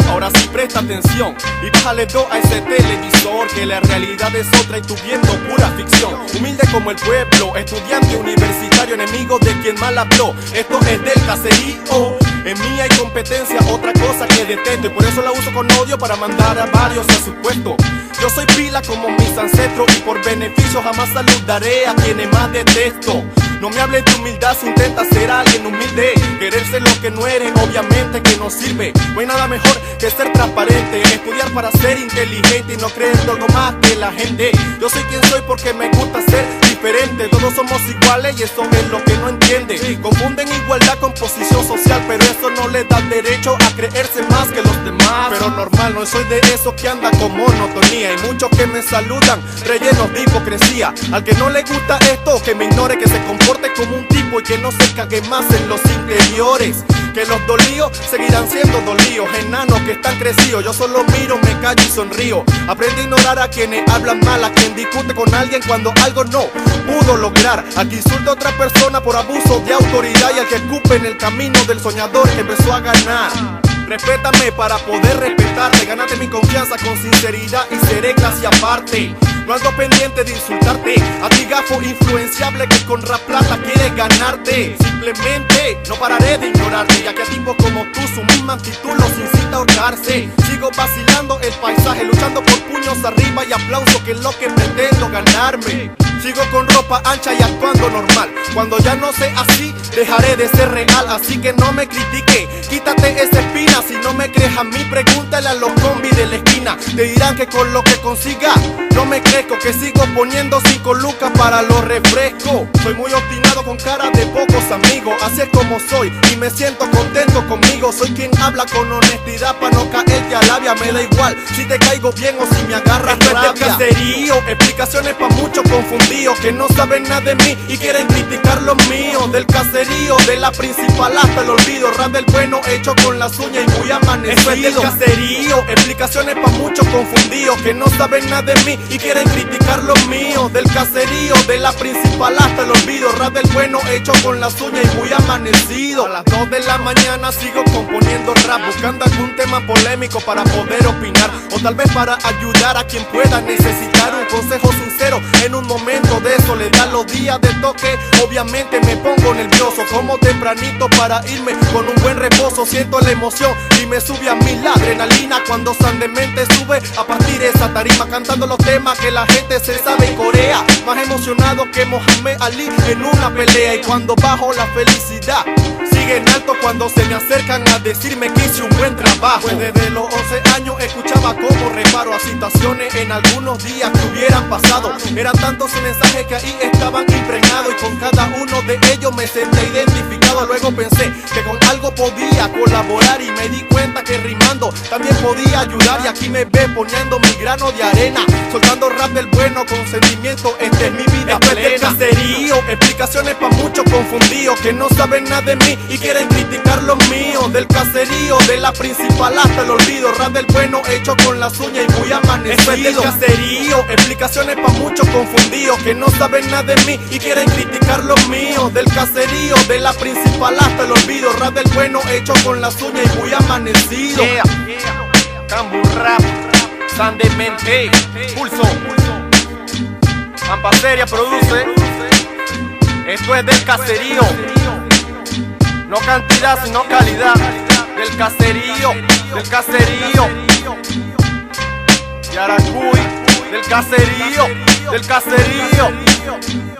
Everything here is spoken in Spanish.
Ahora sí presta atención y bájale 2 a ese televisor, que la realidad es otra y tú viendo pura ficción. Humilde como el pueblo, estudiante universitario, enemigo de quien mal habló. Esto es del caserío. En mí hay competencia, otra cosa que detesto, y por eso la uso con odio para mandar a varios a su puesto. Yo soy pila como mis ancestros y por beneficio jamás saludaré a quienes más detesto. No me hables de humildad si intentas ser alguien humilde. Querer ser lo que no eres, obviamente que no sirve. No hay nada mejor que ser transparente, estudiar para ser inteligente y no creer en algo más que la gente. Yo soy quien soy porque me gusta ser diferente. Todos somos iguales y eso es lo que no entiende. Confunden igualdad con posición social, pero eso no le da derecho a creerse más que los demás. Pero normal, no soy de esos que anda con monotonía. Hay muchos que me saludan rellenos de hipocresía. Al que no le gusta esto, que me ignore, que se comporte como un tipo y que no se cague más en los interiores. Que los dolidos seguirán siendo dolidos, enanos que están crecidos. Yo solo miro, me callo y sonrío. Aprende a ignorar a quienes hablan mal, a quien discute con alguien cuando algo no pudo lograr. Al que insulta a otra persona por abuso de autoridad, y al que escupe en el camino del soñador que empezó a ganar. Respétame para poder respetarte, gánate mi confianza con sinceridad y seré clase aparte. No ando pendiente de insultarte, a ti gafo influenciable que con rap plata quieres ganarte. Simplemente no pararé de ignorarte, ya que a tipos como tú su misma actitud los incita a ahorcarse. Sigo vacilando el paisaje, luchando por puños arriba y aplauso, que es lo que pretendo ganarme. Sigo con ropa ancha y actuando normal. Cuando ya no sea así, dejaré de ser real. Así que no me critique, quítate esa espina. Si no me crees a mí, pregúntale a los combis de la esquina. Te dirán que con lo que consiga no me crezco, que sigo poniendo 5 lucas para los refrescos. Soy muy obstinado con cara de pocos amigos, así es como soy y me siento contento conmigo. Soy quien habla con honestidad para no caerte a labia. Me da igual si te caigo bien o si me agarras rabia. Esto es del caserío, explicaciones pa' muchos confundidos que no saben nada de mí y quieren criticar lo mío. Del caserío, de la principal hasta el olvido, rap del bueno hecho con las uñas y muy amanecido. Esto es del caserío, explicaciones pa' muchos confundidos que no saben nada de mí y quieren criticar lo mío. Del caserío, de la principal hasta el olvido, rap del bueno hecho con las uñas y muy amanecido. A las 2 de la mañana sigo componiendo rap, buscando algún tema polémico para poder opinar, o tal vez para ayudar a quien pueda necesitar un consejo sincero en un momento de soledad. Los días de toque obviamente me pongo nervioso, como tempranito para irme con un buen reposo. Siento la emoción y me sube a mí la adrenalina cuando sandemente sube a partir esa tarima, cantando los temas que la gente se sabe en Corea. Más emocionado que Mohamed Ali en una pelea, y cuando bajo la felicidad sigue en alto cuando se me acercan a decirme que hice un buen trabajo. Pues desde los 11 años escuchaba como reparo a situaciones en algunos días que hubieran pasado. Eran tantos mensajes que ahí estaban impregnados, y con cada uno de ellos me sentí identificado. Luego pensé que con algo podía colaborar y me di cuenta que rimando también podía ayudar. Y aquí me ve poniendo mi grano de arena, soltando rap del bueno con sentimiento. Esta es mi vida plena. Esto es del caserío, explicaciones pa' muchos confundidos que no saben nada de mí y quieren criticar lo mío. Del caserío, de la principal hasta el olvido, rap del bueno hecho con las uñas y muy amanecido. Esto es del caserío, explicaciones pa' muchos confundidos que no saben nada de mí y quieren criticar lo mío. Del caserío, de la principal hasta el olvido, rap del bueno hecho con las uñas y muy amanecido. Yeah, yeah. Cambu Rap, Sandemente, Pulso, Ampaseria produce. Esto es del caserío, no cantidad sino calidad. Del caserío, del caserío. Yaracuy, del caserío, del caserío.